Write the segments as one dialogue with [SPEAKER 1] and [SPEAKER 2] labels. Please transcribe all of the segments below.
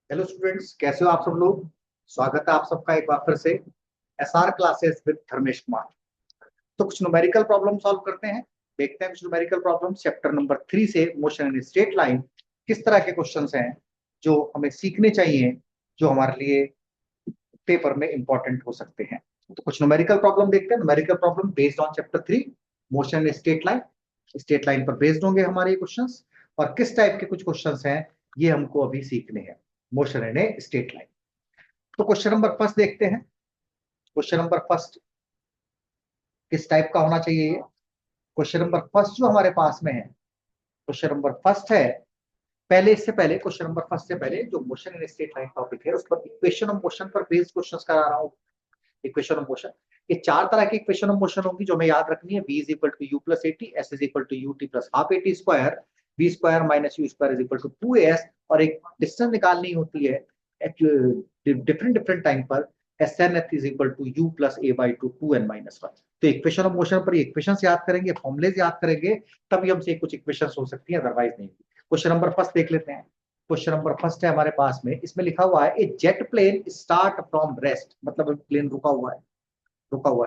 [SPEAKER 1] Hello students, कैसे हो आप सब लोग। स्वागत है आप सबका एक बार फिर से SR classes with Dharmesh Kumar. तो कुछ न्यूमेरिकल प्रॉब्लम सॉल्व करते हैं। देखते हैं कुछ न्यूमेरिकल प्रॉब्लम चैप्टर नंबर 3 से मोशन इन स्ट्रेट लाइन किस तरह के क्वेश्चंस हैं जो हमें सीखने चाहिए, जो हमारे लिए पेपर में इंपॉर्टेंट हो सकते हैं। तो कुछ न्यूमेरिकल प्रॉब्लम देखते हैं। Numerical problem based on chapter 3 motion in straight line पर बेस्ड होंगे हमारे ये क्वेश्चंस। और किस टाइप के कुछ क्वेश्चंस हैं ये हमको अभी सीखने हैं motion in a straight line. तो क्वेश्चन नंबर फर्स्ट देखते हैं। क्वेश्चन नंबर फर्स्ट किस टाइप का होना चाहिए ये। क्वेश्चन नंबर फर्स्ट जो हमारे पास में है, क्वेश्चन नंबर फर्स्ट है, पहले इससे पहले क्वेश्चन नंबर फर्स्ट से पहले जो motion in straight line topic है उस पर इक्वेशन ऑफ मोशन पर बेस्ड क्वेश्चंस करा रहा हूं। इक्वेशन ऑफ मोशन, ये चार तरह की इक्वेशन ऑफ मोशन होगी जो हमें याद रखनी है। v is equal to u plus a t, s is equal to U T plus half A T square, v square minus u square is equal to 2as। और एक distance निकालनी होती है डिफरेंट डिफरेंट टाइम पर, s nth is equal to u plus a by two 2n-1। तो equation of motion पर equation याद करेंगे, फॉर्मुलेज याद करेंगे, तभी हमसे कुछ इक्वेशन हो सकती है, अदरवाइज नहीं। क्वेश्चन नंबर फर्स्ट देख लेते हैं। क्वेश्चन नंबर फर्स्ट है हमारे पास में, इसमें लिखा हुआ है a jet plane start from rest, मतलब प्लेन रुका हुआ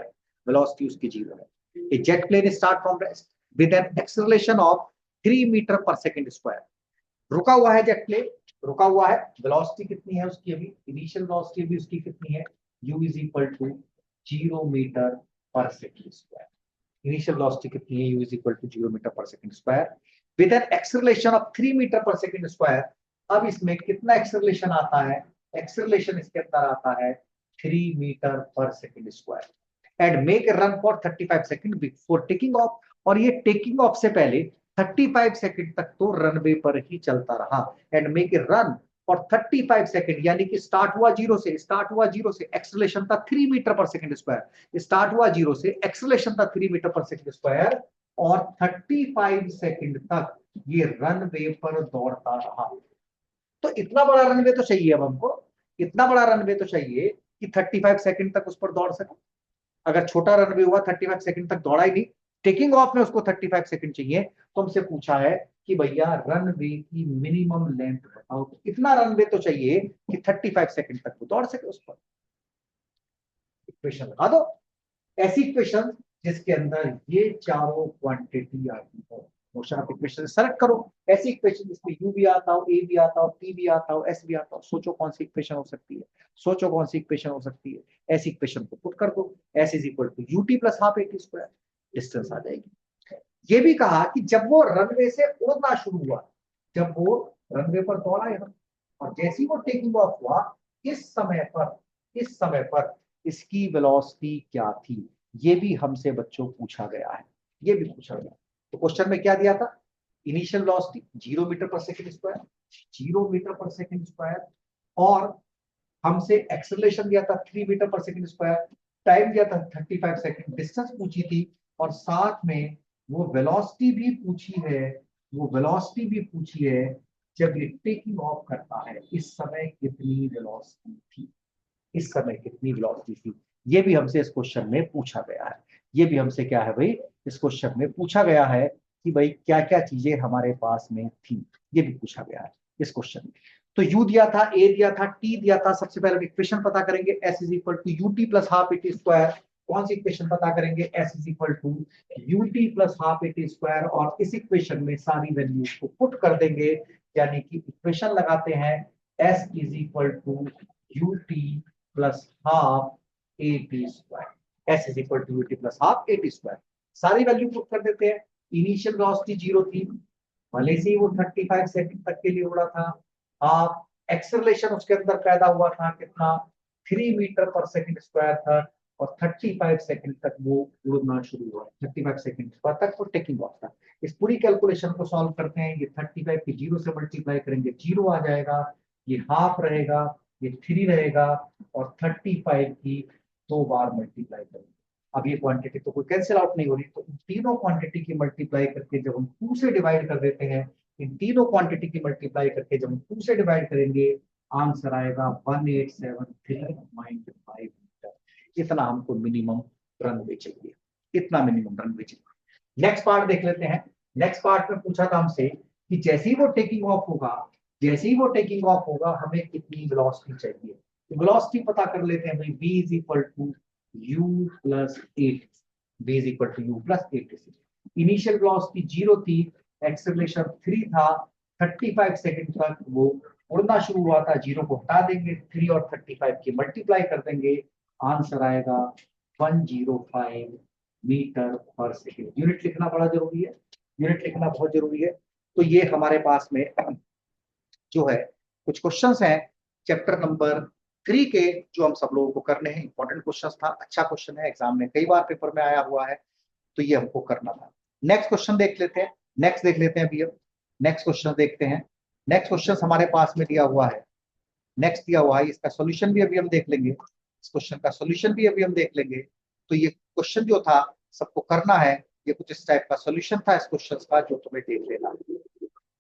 [SPEAKER 1] है, वेलोसिटी उसकी जीरो है। A jet plane start from rest with an acceleration of 3 metre per second square. रुका हुआ है जेट प्लेन, रुका हुआ है, वेलोसिटी कितनी है उसकी, अभी इनिशियल वेलोसिटी अभी उसकी कितनी है, u is equal to 0 metre per second square. Initial velocity कितनी है, u is equal to 0 metre per second square with an acceleration of 3 metre per second square. अब इसमें कितना एक्सेलरेशन आता है, एक्सेलरेशन इसके अंदर आता है 3 metre per second square and make run for 35 second before taking of. और ये टेकिंग ऑफ से पहले 35 सेकंड तक तो रनवे पर ही चलता रहा and make a run for 35 second, यानी कि स्टार्ट हुआ जीरो से एक्सेलरेशन था 3 metre per second square, start हुआ जीरो से एक्सेलरेशन था 3 मीटर पर सेकंड स्क्वायर और 35 सेकंड तक ये रनवे पर दौड़ता रहा। तो इतना बड़ा रनवे तो चाहिए, अब हमको इतना बड़ा रनवे तो चाहिए कि 35 सेकंड तक उस पर दौड़ सके। अगर छोटा रनवे हुआ 35 सेकंड तक दौड़ा ही नहीं, टेकिंग ऑफ में उसको 35 सेकंड चाहिए, तो हमसे पूछा है कि भैया रनवे की मिनिमम लेंथ बताओ। तो इतना रनवे तो चाहिए कि 35 सेकंड तक वो दौड़ सके उस पर। इक्वेशन लगा दो, ऐसी इक्वेशन जिसके अंदर ये चारों क्वांटिटी आती हो। मोशन ऑफ इक्वेशन सेलेक्ट करो, ऐसी इक्वेशन जिसमें u भी आता हो, a भी आता हो, t भी आता हो, s भी आता हो। सोचो कौन सी इक्वेशन हो सकती है, सोचो कौन सी इक्वेशन हो सकती है। ऐसी इक्वेशन को पुट कर दो, s is equal to U T plus half A T square, distance आ जाएगी। ये भी कहा कि जब वो रनवे से उड़ना शुरू हुआ, जब वो रनवे पर दौड़ा यहाँ और जैसे ही वो टेकिंग ऑफ हुआ, इस समय पर इसकी वेलोसिटी क्या थी, ये भी हमसे बच्चों पूछा गया है, ये भी पूछा गया। तो क्वेश्चन में क्या दिया था, initial velocity 0 metre per second square, 0 metre per second square, और हमसे एक्सेलरेशन दिया था 3 metre per second square, time दिया था 35 सेकंड, डिस्टेंस पूछी थी, और साथ में वो वेलोसिटी भी पूछी है, वो वेलोसिटी भी पूछी है जब ये टेकिंग ऑफ करता है इस समय कितनी वेलोसिटी थी, इस समय कितनी वेलोसिटी थी। ये भी हमसे इस क्वेश्चन में पूछा गया है। ये भी हमसे क्या है भाई, इस क्वेश्चन में पूछा गया है कि भाई क्या क्या चीजें हमारे पास में थी, ये भी पूछा गया है इस क्वेश्चन में। तो u दिया था, a दिया था, t दिया था। सबसे पहले इक्वेशन पता करेंगे, s is equal to U T plus half A T square. कौन सी इक्वेशन पता करेंगे, s is equal to U T plus half A T square, और इस इक्वेशन में सारी वैल्यूज को पुट कर देंगे, यानी कि इक्वेशन लगाते हैं s is equal to U T plus half A T square, s is equal to U T plus half A T square. सारी वैल्यू पुट कर देते हैं। इनिशियल वेलोसिटी जीरो थी, भले से ही वो 35 सेकंड तक के लिए उड़ा था। हाफ एक्सेलरेशन उसके अंदर पैदा हुआ था कितना, 3 मीटर पर सेकंड स्क्वायर था, और 35 सेकंड तक वो उड़ना शुरू हुआ। 35 सेकंड तक वो टेकिंग ऑफ था। इस पूरी कैलकुलेशन को सॉल्व करते हैं, ये 35 की जीरो से मल्टीप्लाई करेंगे, जीरो आ जाएगा, ये हाफ रहेगा, ये 3 रहेगा, और 35 की 2 बार मल्टीप्लाई करेंगे। अब ये क्वांटिटी तो कोई कैंसिल आउट नहीं हो रही, तो इन तीनों क्वांटिटी की मल्टीप्लाई करके जब हम 2 से डिवाइड कर देते हैं, इन तीनों क्वांटिटी की मल्टीप्लाई करके जब हम 2 से डिवाइड करेंगे, आंसर आएगा 1873.5 मीटर। इतना हमको मिनिमम रनवे चाहिए, इतना मिनिमम रनवे चाहिए। नेक्स्ट पार्ट देख लेते हैं। नेक्स्ट पार्ट में पूछा था हमसे कि जैसे ही वो टेकिंग ऑफ होगा जैसे ही वो टेकिंग ऑफ होगा हमें कितनी वेलोसिटी चाहिए, तो वेलोसिटी पता कर लेते हैं भाई, v is equal to u plus at, v is equal to u plus at. Initial velocity 0 थी, एक्सेलरेशन 3 था, 35 सेकंड तक वो उड़ना शुरू हुआ था, 0 को हटा देंगे, 3 और 35 की मल्टीप्लाई कर देंगे, आंसर आएगा 105 मीटर पर सेकंड। यूनिट लिखना बड़ा जरूरी है, यूनिट लिखना बहुत जरूरी है। तो ये हमारे पास में जो है कुछ क्वेश्चंस हैं चैप्टर नंबर 3 के, जो हम सब लोगों को करने हैं। इंपॉर्टेंट क्वेश्चंस था, अच्छा क्वेश्चन है, एग्जाम में कई बार पेपर में आया हुआ है, तो ये हमको करना था। नेक्स्ट क्वेश्चन देख लेते हैं, नेक्स्ट देख लेते हैं अभी हम नेक्स्ट क्वेश्चन देखते हैं। नेक्स्ट क्वेश्चन हमारे पास में दिया हुआ है, नेक्स्ट दिया हुआ है, इसका सॉल्यूशन भी अभी हम देख लेंगे, इस क्वेश्चन का सॉल्यूशन भी अभी हम देख लेंगे। तो ये क्वेश्चन जो था सबको करना है, ये कुछ इस टाइप का सॉल्यूशन था इस क्वेश्चन का, जो तुम्हें देख लेना।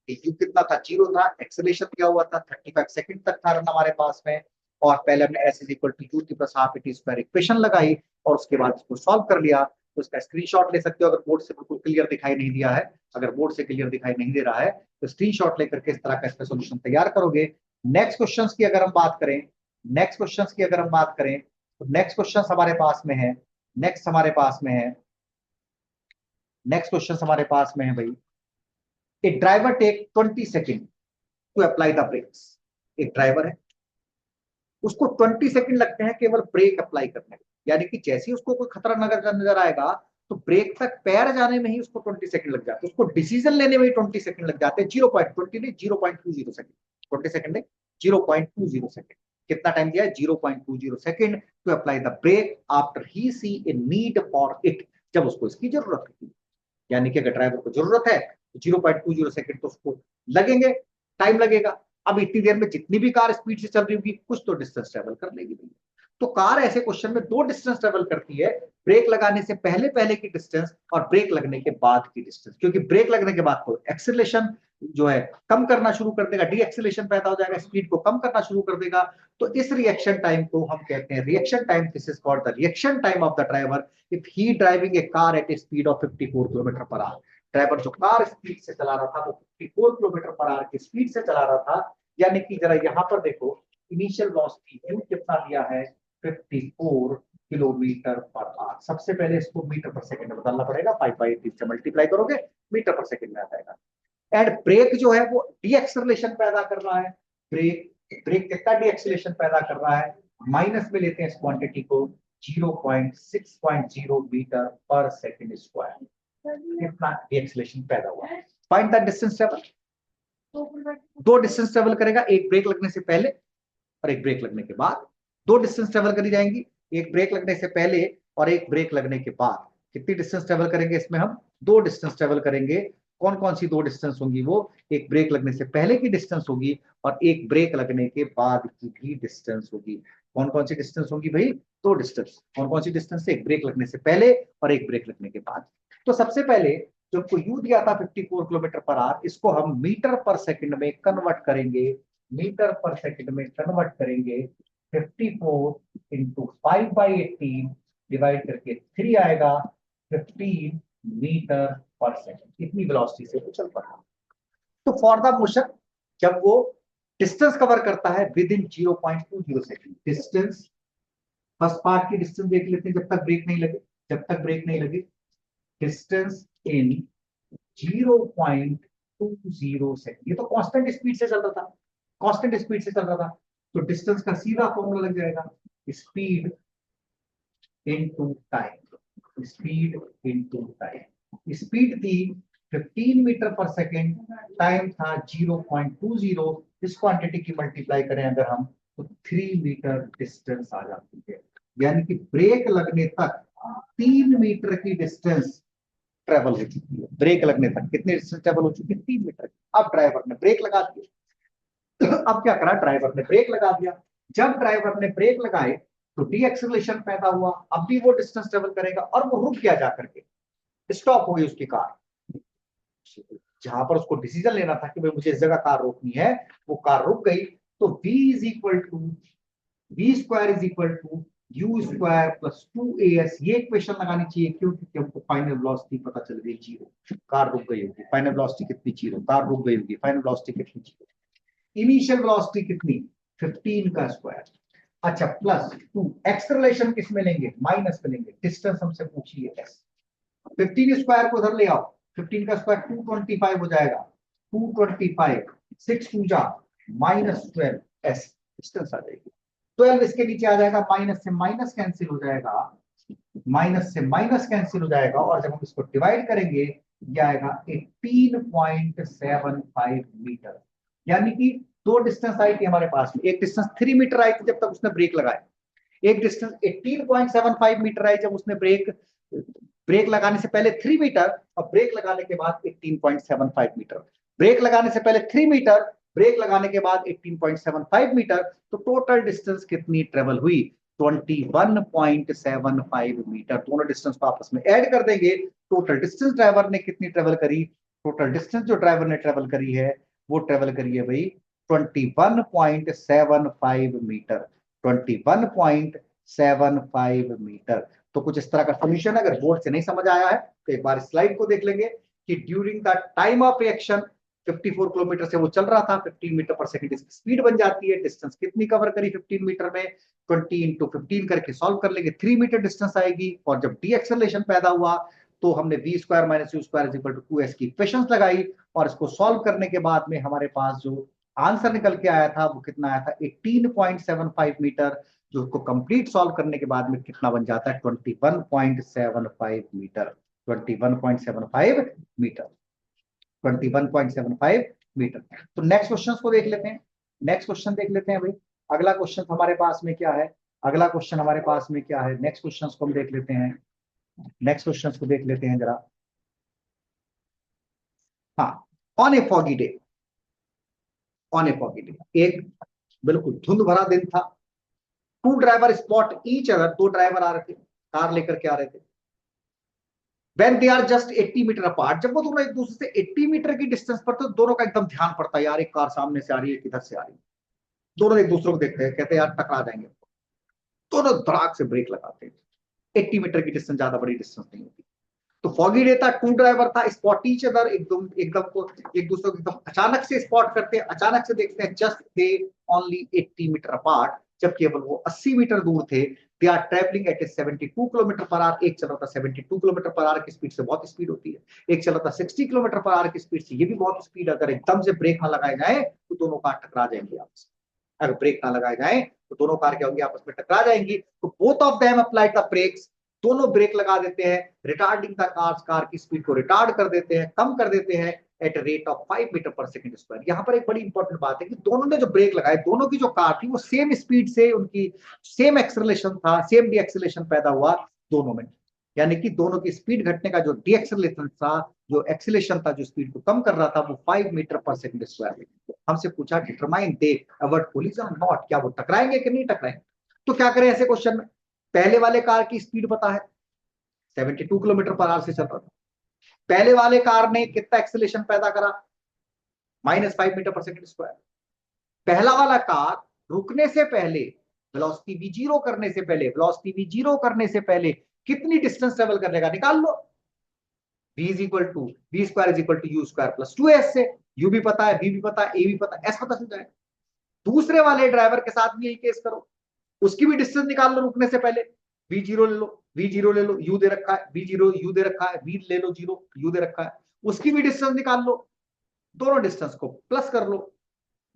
[SPEAKER 1] यू कितना था, 0 था, एक्सेलरेशन दिया हुआ था, 35 सेकंड तक था रन हमारे पास में, और पहले हमने s is equal to U T plus half t square equation लगाई, और उसके बाद इसको सॉल्व कर लिया। तो इसका स्क्रीनशॉट ले सकते हो अगर बोर्ड से बिल्कुल क्लियर दिखाई नहीं दिया है, अगर बोर्ड से क्लियर दिखाई नहीं दे रहा है तो स्क्रीनशॉट लेकर के इस तरह का इसका सोल्यूशन तैयार करोगे। नेक्स्ट क्वेश्चंस की अगर हम बात करें, नेक्स्ट क्वेश्चंस की अगर हम बात करें, तो नेक्स्ट क्वेश्चन हमारे पास में है, नेक्स्ट हमारे पास में है, नेक्स्ट क्वेश्चन हमारे पास में है भाई, A driver take 20 second to apply the brakes. एक ड्राइवर है, उसको 20 सेकेंड लगते हैं केवल ब्रेक अप्लाई करने में, यानी कि जैसे ही उसको कोई खतरा नजर आएगा तो ब्रेक तक पैर जाने में ही उसको 20 सेकंड लग जाते हैं, उसको डिसीजन लेने में ही 20 सेकंड लग जाते हैं। 0.20 नहीं 0.20 सेकंड, 20 सेकंड नहीं 0.20 सेकंड। कितना टाइम दिया है, 0.20 second to apply the brake after he see a need for it, जब उसको इसकी जरूरत होती है। यानी कि अगर ड्राइवर को जरूरत है तो 0.20 सेकंड तो उसको लगेंगे, टाइम लगेगा। अब इतनी देर में जितनी भी कार स्पीड से चल रही होगी कुछ तो डिस्टेंस ट्रेवल कर लेगी भैया। तो कार ऐसे क्वेश्चन में दो डिस्टेंस ट्रेवल करती है, ब्रेक लगाने से पहले पहले की डिस्टेंस और ब्रेक लगने के बाद की डिस्टेंस, क्योंकि ब्रेक लगने के बाद तो एक्सेलरेशन जो है कम करना शुरू कर देगा, डी एक्सेलरेशन पैदा हो जाएगा, स्पीड को कम करना शुरू कर देगा। तो इस रिएक्शन टाइम को हम कहते हैं reaction time. This is called the reaction time of the driver if he driving A car eight A speed of 54 kilometre per our. Driver जो कार स्पीड से चला रहा था वो 54 किलोमीटर पर आवर की स्पीड से चला रहा था। यानी कि जरा यहां पर देखो, इनिशियल वेलोसिटी यू कितना दिया है, 54 किलोमीटर पर आवर। सबसे पहले इसको मीटर पर सेकंड में बदलना पड़ेगा, 5/8 से मल्टीप्लाई करोगे मीटर पर सेकंड में आ जाएगा। एंड ब्रेक जो है वो डी एक्सेलरेशन पैदा कर रहा है, ब्रेक ब्रेक कितना डी एक्सेलरेशन पैदा कर रहा है, माइनस में लेते हैं इस क्वांटिटी को, 0.6.0 मीटर पर सेकंड स्क्वायर, कितना डी एक्सेलरेशन पैदा हुआ। Find the distance travel. दो डिस्टेंस ट्रेवल करेगा, एक ब्रेक लगने से पहले और एक ब्रेक लगने के बाद। दो डिस्टेंस ट्रेवल करी जाएंगी, एक ब्रेक लगने से पहले और एक ब्रेक लगने के बाद। कितनी डिस्टेंस ट्रेवल करेंगे इसमें हम, दो डिस्टेंस ट्रेवल करेंगे। कौन कौन सी दो डिस्टेंस होंगी, वो एक ब्रेक लगने से पहले की डिस्टेंस होगी और एक ब्रेक लगने के बाद की भी डिस्टेंस होगी। कौन कौन सी डिस्टेंस होगी भाई, दो डिस्टेंस। कौन कौन सी डिस्टेंस, एक ब्रेक लगने से पहले और एक ब्रेक लगने के बाद। तो सबसे पहले जो को यू दिया था 54 किलोमीटर पर आवर, इसको हम मीटर पर सेकंड में कन्वर्ट करेंगे, मीटर पर सेकंड में कन्वर्ट करेंगे। 54 इंटू 5/18 डिवाइड करके 3 आएगा, 15 मीटर पर सेकंड। इतनी वेलोसिटी से वो चल पड़ा। तो फॉर द मोशन, जब वो डिस्टेंस कवर करता है with in 0.20 second, distance first part की डिस्टेंस देख लेते हैं, जब तक ब्रेक नहीं लगे, जब तक ब्रेक नहीं लगे, डिस्टेंस इन 0.20 सेकंड। ये तो कांस्टेंट स्पीड से चल रहा था, कांस्टेंट स्पीड से चल रहा था, तो डिस्टेंस का सीधा फॉर्मूला लग जाएगा, speed into time, speed into time. Speed थी 15 मीटर पर सेकेंड, टाइम था 0.20। इस क्वांटिटी की मल्टीप्लाई करें अगर हम तो 3 मीटर डिस्टेंस आ जाती है। यानी कि ब्रेक लगने तक 3 मीटर की डिस्टेंस ट्रेवल हो चुकी है। ब्रेक लगने तक कितनी डिस्टेंस ट्रेवल हो चुकी है, 3 मीटर। अब ड्राइवर ने ब्रेक लगा दिया। अब क्या करा, ड्राइवर ने ब्रेक लगा दिया। जब ड्राइवर ने ब्रेक लगाए तो डी एक्सेलरेशन पैदा हुआ, अब भी वो डिस्टेंस ट्रेवल करेगा और वो रुक गया जाकर के, स्टॉप हो गई उसकी कार। जहां पर उसको डिसीजन लेना था कि भाई मुझे इस जगह कार रोकनी है, वो कार रुक गई। तो v is equal to v square is equal to u square plus 2as, ये इक्वेशन लगानी चाहिए। क्यों, क्योंकि हमको फाइनल वेलोसिटी पता चल गई 0, कार रुक गई होगी। फाइनल वेलोसिटी कितनी, 0, कार रुक गई होगी, फाइनल वेलोसिटी कितनी, 0। इनिशियल वेलोसिटी कितनी 15 का स्क्वायर, अच्छा प्लस 2, एक्सेलरेशन किस में लेंगे माइनस में लेंगे, डिस्टेंस हमसे पूछिए एस, 15 स्क्वायर को उधर ले आओ, 15 का स्क्वायर 225 हो जाएगा, 225, 6 2 जा -12 एस, डिस्टेंस आ जाएगी 12, इसके नीचे आ जाएगा, माइनस से माइनस कैंसिल हो जाएगा, माइनस से माइनस कैंसिल हो जाएगा, और जब हम इसको डिवाइड करेंगे ये आएगा 18.75 मीटर, यानी कि दो डिस्टेंस आई थी हमारे पास में, एक डिस्टेंस 3 मीटर आई थी जब तक उसने ब्रेक लगाया, एक डिस्टेंस 18.75 मीटर आई जब उसने ब्रेक लगाने से पहले 3 मीटर और ब्रेक लगाने के बाद 18.75 मीटर, ब्रेक लगाने से पहले 3 मीटर, ब्रेक लगाने के बाद 18.75 मीटर, तो टोटल डिस्टेंस कितनी ट्रेवल हुई 21.75 मीटर, दोनों डिस्टेंस को आपस में ऐड कर देंगे, टोटल डिस्टेंस ड्राइवर ने कितनी ट्रेवल करी, टोटल डिस्टेंस जो ड्राइवर ने ट्रेवल करी है वो ट्रेवल करी है भाई 21.75 मीटर, 21.75 मीटर। तो कुछ इस तरह का सॉल्यूशन, अगर बोर्ड से नहीं समझ आया है तो एक बार स्लाइड को देख लेंगे कि during the time of reaction 54 kilometre से वो चल रहा था, 15 मीटर पर सेकंड इसकी स्पीड बन जाती है, डिस्टेंस कितनी कवर करी 15 मीटर में, 20 इंटू 15 करके सॉल्व कर लेंगे, 3 मीटर डिस्टेंस आएगी, और जब डी एक्सेलरेशन पैदा हुआ तो हमने v square minus u square equal to 2s की इक्वेशंस लगाई, और इसको सॉल्व करने के बाद में हमारे पास जो आंसर निकल के आया था वो कितना आया था 18.75 मीटर, जो उसको कंप्लीट सॉल्व करने के बाद में कितना बन जाता है 21.75 मीटर, 21.75 मीटर, 21.75 मीटर। तो नेक्स्ट क्वेश्चन को देख लेते हैं, नेक्स्ट क्वेश्चन देख लेते हैं भाई, अगला क्वेश्चन हमारे पास में क्या है, अगला क्वेश्चन हमारे पास में क्या है, नेक्स्ट क्वेश्चन को हम देख लेते हैं, नेक्स्ट क्वेश्चन को देख लेते हैं जरा। हाँ, on a foggy day, on a foggy day, एक बिल्कुल धुंध भरा दिन था, two driver spot each other, दो ड्राइवर आ रहे थे, कार लेकर के आ रहे थे, when they are just 80 metre apart, जब वो दोनों एक दूसरे से 80 मीटर की डिस्टेंस पर, तो दोनों का एकदम ध्यान पड़ता है, यार एक कार सामने से आ रही है किधर से आ रही है, दोनों एक दूसरे को देखते हैं, कहते हैं यार टकरा जाएंगे, दोनों धड़ाक से ब्रेक लगाते हैं, 80 मीटर की डिस्टेंस ज्यादा बड़ी डिस्टेंस नहीं होती। तो फॉगी डे था, टू ड्राइवर था, स्पॉट ईच अदर, एकदम एकदम को एक दूसरे को एकदम अचानक से स्पॉट करते हैं, अचानक से देखते हैं, just they only 80 metre apart, जब केवल वो 80 मीटर दूर थे, they are travelling at 72 kilometre per hour, एक चल रहा था 72 किलोमीटर पर आवर की स्पीड से, बहुत स्पीड होती है, एक चल रहा था 60 किलोमीटर पर आवर की स्पीड से, ये भी बहुत स्पीड, अगर एकदम से ब्रेक ना लगाए जाए तो दोनों कार टकरा जाएंगे आपस में, अगर ब्रेक ना लगाए जाए तो दोनों कार क्या होंगी आपस में टकरा जाएंगी, तो both of them applied the brakes, दोनों ब्रेक लगा देते हैं, रिटार्डिंग द कार की स्पीड को रिटार्ड कर देते हैं, कम कर देते हैं at rate of 5 metre per second square. यहां पर एक बड़ी इंपॉर्टेंट बात है कि दोनों ने जो ब्रेक लगाए, दोनों की जो कार थी वो सेम स्पीड से, उनकी सेम एक्सेलरेशन था, सेम डी एक्सेलरेशन पैदा हुआ दोनों में, यानी कि दोनों की स्पीड घटने का जो डी एक्सेलरेशन था, जो एक्सेलरेशन था, जो स्पीड को कम कर रहा था, वो 5 मीटर पर सेकंड स्क्वायर। हमसे पूछा determine they avoid collision not, क्या वो टकराएंगे कि नहीं टकराएंगे, तो क्या करें ऐसे क्वेश्चन में, पहले वाले कार की स्पीड पता है 72 किलोमीटर पर आवर से चल रहा था, पहले वाले कार ने कितना एक्सेलरेशन पैदा करा -5 मीटर पर सेकंड स्क्वायर, पहला वाला कार रुकने से पहले, वेलोसिटी v जीरो करने से पहले, वेलोसिटी v जीरो करने से पहले कितनी डिस्टेंस ट्रेवल कर लेगा, निकाल लो, v is equal to v square is equal to u square plus 2s, से u भी पता है, v भी पता है, a भी पता है, s पता चल जाएगा। दूसरे वाले ड्राइवर के साथ भी यही केस करो, उसकी भी डिस्टेंस निकाल लो रुकने से पहले, v जीरो ले लो, v जीरो ले लो, u दे रखा है, v जीरो u दे रखा है, v ले लो जीरो, u दे रखा है, उसकी भी डिस्टेंस निकाल लो, दोनों डिस्टेंस को प्लस कर लो,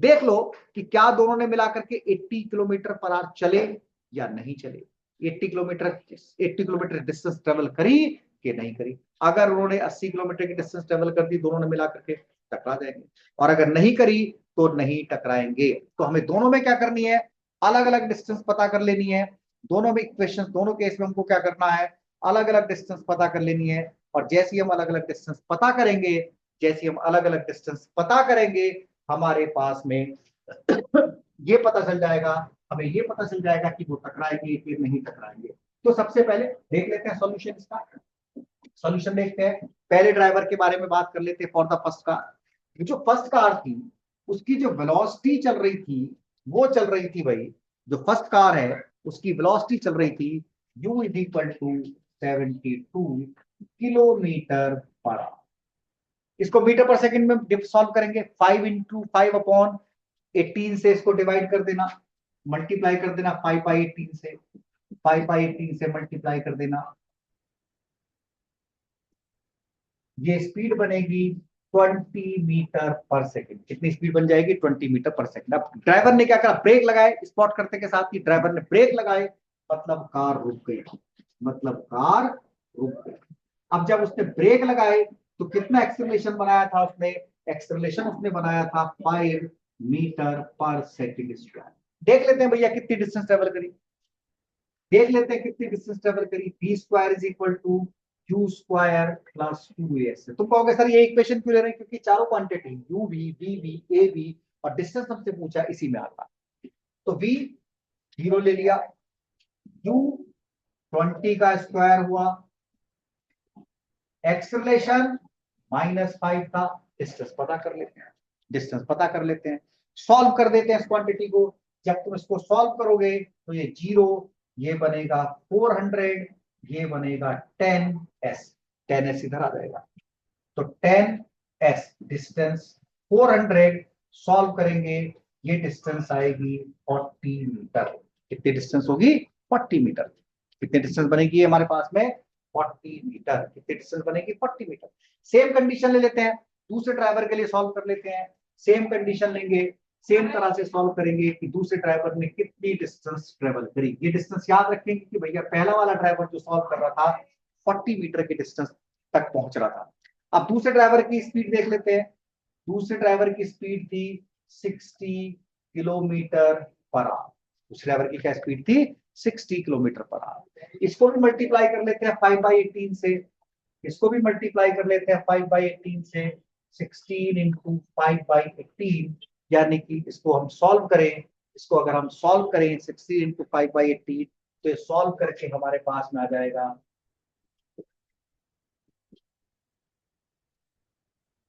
[SPEAKER 1] देख लो कि क्या दोनों ने मिलाकर के 80 किलोमीटर पर आवर चले या नहीं चले, 80 किलोमीटर डिस्टेंस ट्रेवल करी कि नहीं करी, अगर उन्होंने 80 किलोमीटर की डिस्टेंस ट्रेवल कर दी दोनों ने मिलाकर के, टकरा जाएंगे, और अगर नहीं करी तो नहीं टकराएंगे। तो हमें दोनों में क्या करनी है, अलग अलग डिस्टेंस पता कर लेनी है, दोनों में इक्वेशन, दोनों केस में हमको क्या करना है, अलग अलग डिस्टेंस पता कर लेनी है, और जैसे हम अलग अलग डिस्टेंस पता करेंगे, जैसे हम अलग अलग डिस्टेंस पता करेंगे, हमारे पास में ये पता चल जाएगा, हमें ये पता चल जाएगा कि वो टकराएंगे कि नहीं टकराएंगे। तो सबसे पहले देख लेते हैं सॉल्यूशन इसका, सॉल्यूशन देखते हैं, पहले ड्राइवर के बारे में बात कर लेते हैं फॉर द फर्स्ट कार। जो फर्स्ट कार थी उसकी जो वेलोसिटी चल रही थी वो चल रही थी भाई, जो फर्स्ट कार है उसकी वेलोसिटी चल रही थी u is equal to 72 kilometre per hour. इसको मीटर पर सेकंड में सॉल्व करेंगे, 5 इंटू 5 अपॉन 18 से इसको डिवाइड कर देना, मल्टीप्लाई कर देना 5/18 से, 5/18 से मल्टीप्लाई कर देना, ये स्पीड बनेगी 20 मीटर पर सेकंड। कितनी स्पीड बन जाएगी? 20 मीटर पर सेकंड। अब ड्राइवर ने क्या करा? ब्रेक लगाए, स्पॉट करते के साथ ही ड्राइवर ने ब्रेक लगाए, मतलब कार रुक गई, मतलब कार रुक गई। अब जब उसने ब्रेक लगाए तो कितना एक्सेलरेशन बनाया था उसने? एक्सेलरेशन उसने बनाया था 5 मीटर पर सेकंड स्क्वायर। देख लेते हैं भैया कितनी डिस्टेंस ट्रेवल करी, देख लेते हैं कितनी डिस्टेंस ट्रेवल करी। v square is equal to u square plus 2as। तुम कहोगे सर ये इक्वेशन क्यों ले रहे हैं? क्योंकि चारों quantity u v v v a v और डिस्टेंस हमसे पूछा इसी में आता। तो v 0 ले लिया, u 20 का स्क्वायर हुआ, एक्सेलरेशन -5 था, डिस्टेंस पता कर लेते हैं, डिस्टेंस पता कर लेते हैं, सॉल्व कर देते हैं इस क्वांटिटी को। जब तुम इसको सॉल्व करोगे तो ये 0, ये बनेगा 400, ये बनेगा 10s, 10s इधर आ जाएगा, तो 10s डिस्टेंस 400 सॉल्व करेंगे, ये डिस्टेंस आएगी 40 मीटर। कितनी डिस्टेंस होगी? 40 मीटर। कितनी डिस्टेंस बनेगी हमारे पास में? 40 मीटर। कितनी डिस्टेंस बनेगी? 40 मीटर। सेम कंडीशन ले लेते हैं, दूसरे ड्राइवर के लिए सॉल्व कर लेते हैं। सेम कंडीशन लेंगे, सेम तरह से सॉल्व करेंगे कि दूसरे ड्राइवर ने कितनी डिस्टेंस ट्रेवल करी। ये डिस्टेंस याद रखेंगे कि भैया पहला वाला ड्राइवर जो सॉल्व कर रहा था 40 मीटर की डिस्टेंस तक पहुंच रहा था। अब दूसरे ड्राइवर की स्पीड देख लेते हैं। दूसरे ड्राइवर की स्पीड थी 60 किलोमीटर पर आवर। दूसरे ड्राइवर की क्या स्पीड थी? 60 किलोमीटर पर आवर। इसको भी मल्टीप्लाई कर लेते हैं 5/18 से, इसको भी मल्टीप्लाई कर लेते हैं 5/18 से। 16 इंटू 5/18, यानी कि इसको हम सॉल्व करें, इसको अगर हम सॉल्व करें 60 इंटू 5/18, तो ये सॉल्व करके हमारे पास में आ जाएगा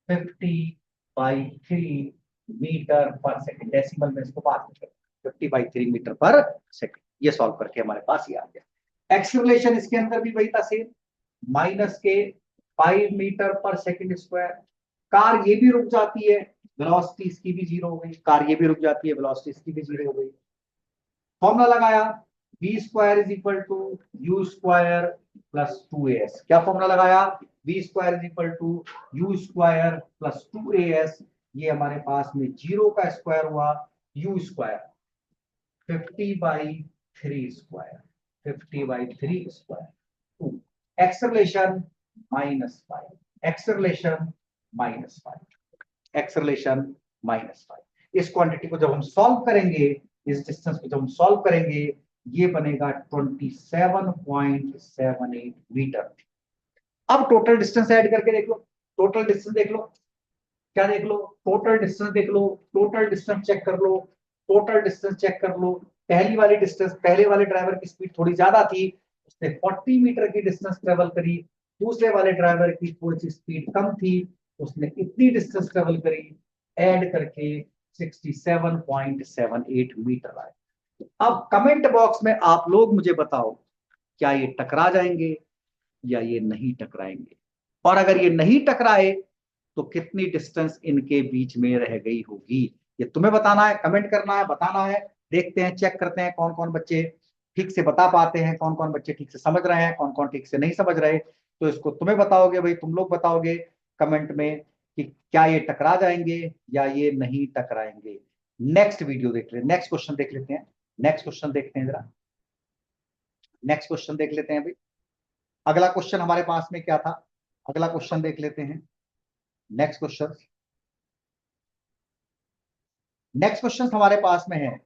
[SPEAKER 1] 50/3 मीटर पर सेकंड। डेसिमल में इसको बात करें 50/3 मीटर पर सेकंड। ये सॉल्व करके हमारे पास ये आ गया। एक्सेलरेशन इसके अंदर भी वही था सेम, माइनस के 5 metre per second square. Car ये भी रुक जाती है, वेलोसिटी इसकी भी 0 हो गई। कार ये भी रुक जाती है, वेलोसिटी इसकी भी 0 हो गई। फॉर्मूला लगाया, v square is equal to u square plus 2as। क्या फॉर्मूला लगाया? v square is equal to u square plus 2as। ये हमारे पास में 0 का स्क्वायर हुआ, u square 50/3 square, 50/3 square, 2 acceleration -5, acceleration -5, acceleration -5। इस क्वांटिटी को जब हम सॉल्व करेंगे, इस डिस्टेंस को जब हम सॉल्व करेंगे, ये बनेगा 27.78 मीटर। अब टोटल डिस्टेंस ऐड करके देख लो, टोटल डिस्टेंस देख लो, क्या देख लो? टोटल डिस्टेंस देख लो, टोटल डिस्टेंस चेक कर लो, टोटल डिस्टेंस चेक कर लो। पहली वाली डिस्टेंस, पहले वाले ड्राइवर की स्पीड थोड़ी ज्यादा थी, उसने 40 मीटर की डिस्टेंस ट्रेवल करी। दूसरे वाले ड्राइवर की थोड़ी सी स्पीड कम थी, उसने इतनी डिस्टेंस ट्रेवल करी, ऐड करके 67.78 मीटर आए। अब कमेंट बॉक्स में आप लोग मुझे बताओ, क्या ये टकरा जाएंगे या ये नहीं टकराएंगे? और अगर ये नहीं टकराए तो कितनी डिस्टेंस इनके बीच में रह गई होगी? ये तुम्हें बताना है, कमेंट करना है, बताना है। देखते हैं, चेक करते हैं कौन कौन बच्चे ठीक से बता पाते हैं, कौन कौन बच्चे ठीक से समझ रहे हैं, कौन कौन ठीक से नहीं समझ रहे। तो इसको तुम्हें बताओगे भाई, तुम लोग बताओगे कमेंट में कि क्या ये टकरा जाएंगे या ये नहीं टकराएंगे। नेक्स्ट वीडियो देख ले, नेक्स्ट क्वेश्चन देख लेते हैं, नेक्स्ट क्वेश्चन देखते हैं जरा, नेक्स्ट क्वेश्चन देख लेते हैं भाई। अगला क्वेश्चन हमारे पास में क्या था? अगला क्वेश्चन देख लेते हैं। नेक्स्ट क्वेश्चन, नेक्स्ट क्वेश्चन हमारे पास में है,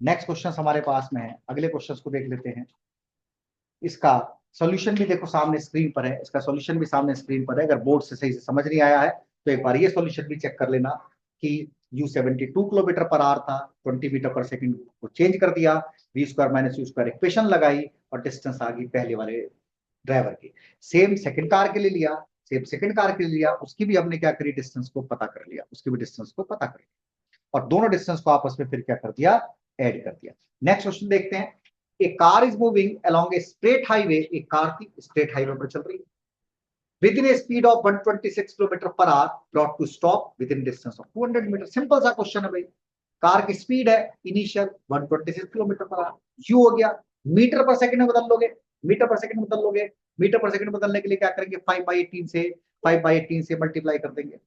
[SPEAKER 1] नेक्स्ट क्वेश्चन हमारे पास में है। अगले क्वेश्चन को देख लेते हैं। इसका सॉल्यूशन भी देखो सामने स्क्रीन पर है, इसका सॉल्यूशन भी सामने स्क्रीन पर है। अगर बोर्ड से सही से समझ नहीं आया है तो एक बार ये सॉल्यूशन भी चेक कर लेना कि u 72 किलोमीटर पर आवर था, 20 मीटर पर सेकंड को चेंज कर दिया, v square minus u square equation लगाई और डिस्टेंस आ गई पहले वाले ड्राइवर की। सेम सेकंड कार के लिए लिया, सेम सेकंड कार के लिए लिया, उसकी भी हमने क्या करी? डिस्टेंस को पता कर लिया, उसकी भी डिस्टेंस को पता कर लिया और दोनों डिस्टेंस को आपस में फिर क्या कर दिया? ऐड कर दिया। नेक्स्ट क्वेश्चन देखते हैं। A car is moving along a straight highway, एक कार थी स्ट्रेट हाईवे पर चल रही है, with in a speed of 126 kilometre per hour brought to stop with in distance of 200 metre. Simple सा क्वेश्चन है भाई। कार की स्पीड है initial 126 kilometre per hour, U हो गया, मीटर पर सेकंड में बदल लोगे, मीटर पर सेकंड बदल लोगे, मीटर पर सेकंड बदलने के लिए क्या करेंगे, 5/18 से मल्टीप्लाई कर देंगे।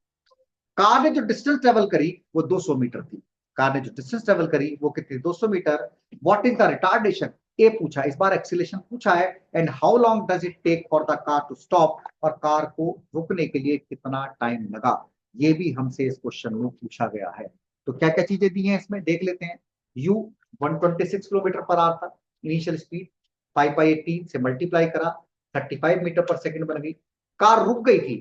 [SPEAKER 1] कार ने जो डिस्टेंस ट्रेवल करी वो 200 मीटर थी। कार ने जो डिस्टेंस ट्रेवल करी वो कितनी, 200 metre. What is the retardation, A पूछा, इस बार एक्सीलरेशन पूछा है। And how long does it take for the car to stop, और कार को रुकने के लिए कितना टाइम लगा, ये भी हमसे इस क्वेश्चन में पूछा गया है। तो क्या क्या चीजें दी हैं इसमें देख लेते हैं। यू 126 किलोमीटर पर आवर था इनिशियल स्पीड, 5/18 से मल्टीप्लाई करा, 35 मीटर पर सेकंड बन गई। कार रुक गई थी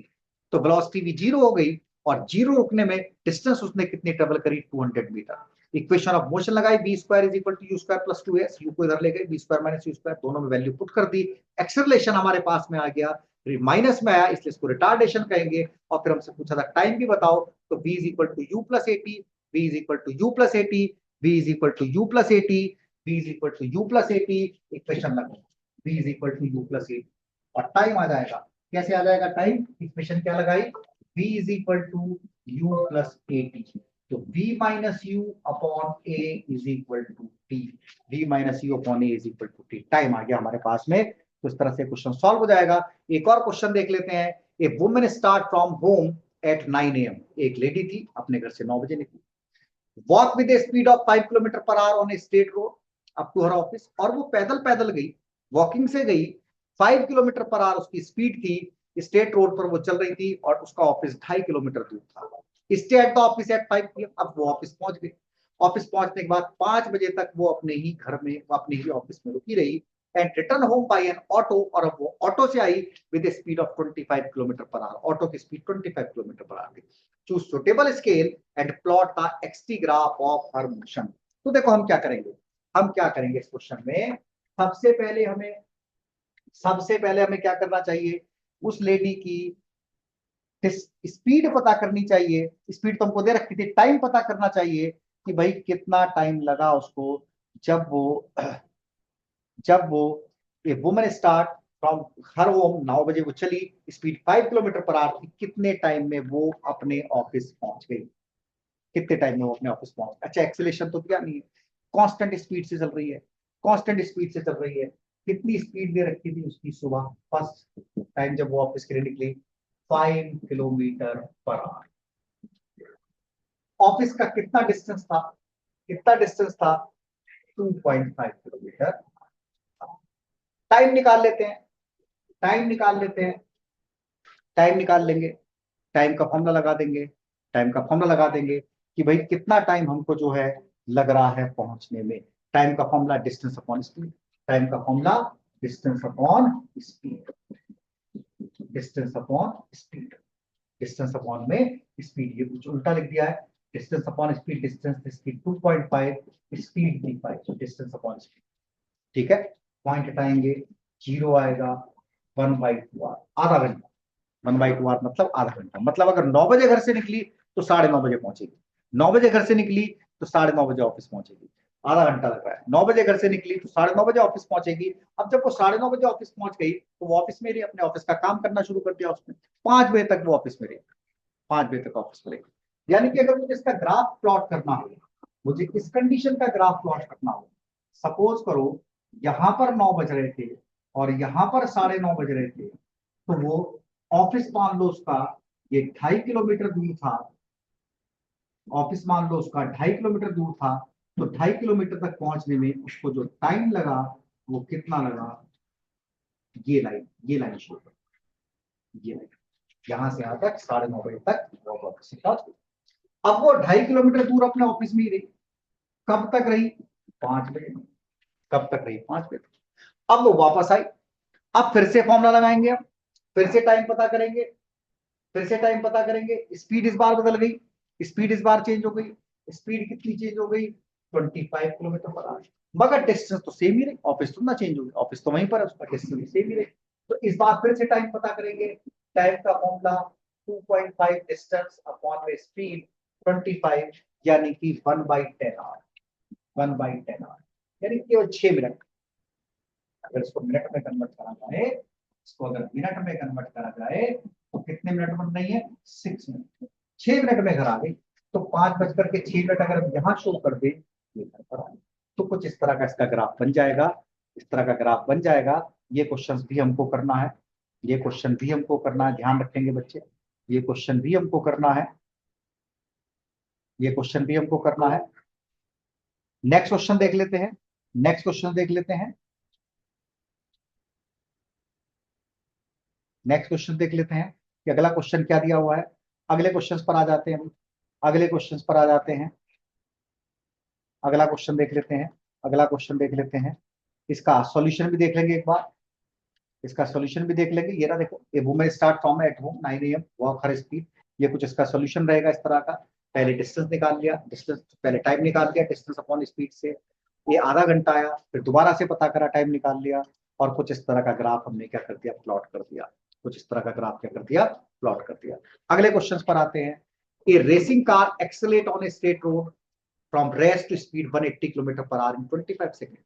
[SPEAKER 1] तो वेलोसिटी भी जीरो हो गई, और जीरो रुकने में डिस्टेंस उसने कितनी ट्रेवल करी, 200 मीटर। इक्वेशन ऑफ मोशन लगाई, v square is equal to u square plus 2s, u को इधर ले गए, v square minus u square, दोनों में वैल्यू पुट कर दी। एक्सेलरेशन हमारे पास में आ गया, माइनस में आया इसलिए इसको रिटार्डेशन कहेंगे। और फिर हमसे पूछा था टाइम भी बताओ, तो v is equal to u plus a t, v is equal to u plus a t, v is equal to u plus a t, v is equal to u plus a t. Equation लगाओ, v is equal to u plus a t, और time आ जाएगा। कैसे आ जाएगा time, equation क्या लगाई, v is equal to u plus a t, तो v minus you upon a is equal to t, v minus you upon a is equal to t। Time आ गया हमारे पास में, तो इस तरह से क्वेश्चन सॉल्व हो जाएगा। एक और क्वेश्चन देख लेते हैं। A women start from home at 9 AM, एक लेडी थी अपने घर से 9 बजे निकली, walk with a speed of 5 kilometre per hour on a state road up to her office, और वो पैदल पैदल गई, वॉकिंग से गई, 5 किलोमीटर पर आवर उसकी स्पीड थी, स्टेट रोड पर वो चल रही थी, और उसका ऑफिस 2.5 किलोमीटर दूर था। Stay at the office at 5 PM, अब वो ऑफिस पहुंच गई। ऑफिस पहुंचने के बाद 5 बजे तक वो अपने ही घर में, वो अपने ही ऑफिस में रुकी रही, and return home by an auto, और अब वो ऑटो से आई with speed of 25 kilometre per hour, auto की स्पीड 25 किलोमीटर पर आवर थी। Choose suitable scale and plot the x t graph of her motion. तो देखो हम क्या करेंगे, हम क्या करेंगे इस क्वेश्चन में, सबसे पहले हमें क्या करना चाहिए, उस लेडी की स्पीड पता करनी चाहिए। स्पीड तो हमको दे रखी थी, टाइम पता करना चाहिए कि भाई कितना टाइम लगा उसको, जब वो जब वो a woman start from her home, 9 बजे वो चली, स्पीड 5 किलोमीटर पर आवर थी, कितने टाइम में वो अपने ऑफिस पहुंच गई, कितने टाइम में वो अपने ऑफिस पहुंच। अच्छा एक्सेलरेशन तो क्या नहीं है, कांस्टेंट स्पीड से चल रही है, कांस्टेंट स्पीड से चल रही है। कितनी स्पीड दे रखी थी उसकी, सुबह फर्स्ट टाइम जब वो ऑफिस के लिए निकली 5 किलोमीटर पर आवर। ऑफिस का कितना डिस्टेंस था, कितना डिस्टेंस था, 2.5 किलोमीटर। टाइम निकाल लेते हैं, टाइम निकाल लेते हैं, टाइम निकाल लेंगे, टाइम का फॉर्मूला लगा देंगे, टाइम का फॉर्मूला लगा देंगे कि भाई कितना टाइम हमको जो है लग रहा है पहुंचने में। टाइम का formula distance upon speed, time का formula distance upon speed, distance upon speed, distance upon में स्पीड, ये कुछ उल्टा लिख दिया है, distance upon speed, distance speed 2.5, speed थी 5, डिस्टेंस अपॉन स्पीड। ठीक है, पॉइंट हटाएंगे, जीरो आएगा, 1/2 आवर, आधा घंटा, 1/2 आवर मतलब आधा घंटा। मतलब अगर 9 बजे घर से निकली तो 9:30 बजे पहुंचेगी, 9 बजे घर से निकली तो 9:30 बजे ऑफिस पहुंचेगी, आधा घंटा लग रहा है। 9 बजे घर से निकली तो 9:30 बजे ऑफिस पहुंचेगी। अब जब वो 9:30 बजे ऑफिस पहुंच गई तो वो ऑफिस में रही, अपने ऑफिस का काम करना शुरू कर दिया उसने, 5 बजे तक वो ऑफिस में रही, 5 बजे तक ऑफिस में रही। यानी कि अगर मुझे इसका ग्राफ प्लॉट करना हो, मुझे इस कंडीशन का ग्राफ प्लॉट करना हो, सपोज करो यहां पर 9 बज रहे थे और यहां पर 9:30 बज रहे थे, तो वो ऑफिस मान लो उसका ये 2.5 किलोमीटर दूर था, ऑफिस मान लो उसका 2.5 किलोमीटर दूर था, तो 2.5 किलोमीटर तक पहुंचने में उसको जो टाइम लगा वो कितना लगा, ये लाइन शो कर, ये लाइन यहां से यहां तक 9:30 बजे तक वो ऑफिस से पहुंच गई। अब वो 2.5 किलोमीटर दूर अपने ऑफिस में ही रही, कब तक रही, 5 बजे, कब तक रही, 5 बजे। अब वो वापस आई, अब फिर से फॉर्मूला लगाएंगे, हम फिर से टाइम पता करेंगे, फिर से टाइम पता करेंगे। स्पीड इस बार बदल गई, स्पीड इस बार चेंज हो गई, स्पीड कितनी चेंज हो गई, 25 किलोमीटर पर आवर, मगर डिस्टेंस तो सेम ही रही, ऑफिस तो ना चेंज हो गई, ऑफिस तो वहीं पर है, उसका डिस्टेंस सेम ही रही। तो इस बार फिर से टाइम पता करेंगे, टाइम का फॉर्मूला 2.5 डिस्टेंस अपॉन में स्पीड 25, यानी कि 1/10 आवर, 1/10 आवर, यानी केवल 6 मिनट। अगर इसको मिनट में कन्वर्ट करना चाहे इसको अगर मिनट में कन्वर्ट करा जाए तो कितने मिनट बन रही है? 6 मिनट। 6 मिनट में घर आ गई। तो 5:06 अगर हम यहाँ शो कर दे, ये घर पर आ गई। तो कुछ इस तरह का इसका ग्राफ बन जाएगा, इस तरह का ग्राफ बन जाएगा। ये क्वेश्चन भी हमको करना है, ये क्वेश्चन भी हमको करना है, ध्यान रखेंगे बच्चे। ये क्वेश्चन भी हमको करना है, ये क्वेश्चन भी हमको करना है। नेक्स्ट क्वेश्चन देख लेते हैं, नेक्स्ट क्वेश्चन देख लेते हैं, नेक्स्ट क्वेश्चन देख लेते हैं कि अगला क्वेश्चन क्या दिया हुआ है। अगले क्वेश्चन पर आ जाते हैं हम, अगले क्वेश्चन पर आ जाते हैं। अगला क्वेश्चन देख लेते हैं, अगला क्वेश्चन देख लेते हैं। इसका सॉल्यूशन भी देख लेंगे एक बार, इसका सॉल्यूशन भी देख लेंगे। ये ना देखो, a woman start from at home 9 AM, walk her speed. ये कुछ इसका सॉल्यूशन रहेगा इस तरह का। पहले डिस्टेंस निकाल लिया, डिस्टेंस पहले टाइम निकाल लिया, डिस्टेंस अपॉन स्पीड से ये आधा घंटा आया, फिर दोबारा से पता करा, टाइम निकाल लिया, और कुछ इस तरह का ग्राफ हमने क्या कर दिया, प्लॉट कर दिया। कुछ इस तरह का ग्राफ क्या कर दिया, प्लॉट कर दिया। अगले क्वेश्चन पर आते हैं। A racing car accelerate on a straight road from rest to speed 180 km/h in 25 second.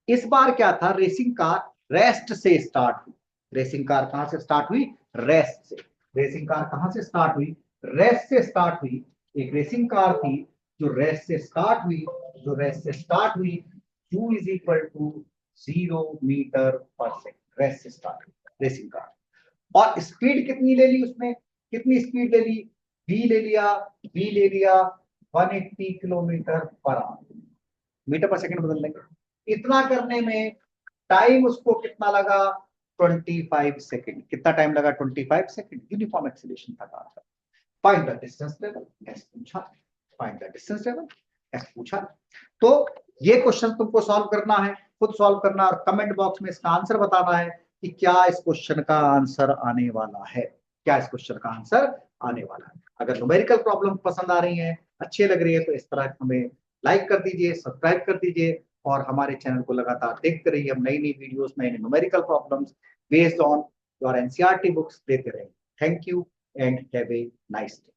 [SPEAKER 1] इस बार क्या था, रेसिंग कार रेस्ट से स्टार्ट हुई। रेसिंग कार कहां से स्टार्ट हुई? रेस्ट से। रेसिंग कार कहां से स्टार्ट हुई? रेस्ट से स्टार्ट हुई। एक रेसिंग कार थी जो रेस्ट से स्टार्ट हुई, जो रेस्ट से स्टार्ट हुई। u is equal to 0 metre per second. Rest से स्टार्ट हुई रेसिंग कार, और स्पीड कितनी ले ली उसने? कितनी स्पीड ले ली? v ले लिया, v ले लिया 180 km/h। मीटर पर सेकंड बदल लेंगे। इतना करने में टाइम उसको कितना लगा? 25 सेकंड। कितना टाइम लगा? 25 सेकंड। यूनिफॉर्म एक्सीलरेशन था कार का। फाइंड द डिस्टेंस लेवल, एस पूछा। फाइंड द डिस्टेंस लेवल, एस पूछा। तो ये क्वेश्चन तुमको सॉल्व करना है, खुद सॉल्व करना, और कमेंट बॉक्स में इसका आंसर बताना है कि क्या इस क्वेश्चन का आंसर आने वाला है, क्या इस क्वेश्चन का आंसर आने वाला है। अगर न्यूमेरिकल प्रॉब्लम पसंद आ रही है, अच्छी लग रही है, तो इस तरह हमें लाइक कर दीजिए, सब्सक्राइब कर दीजिए, और हमारे चैनल को लगातार देखते रहिए। हम नई नई वीडियोस, नए नए numerical problems based on your NCERT books देते रहेंगे। Thank you and have a nice day.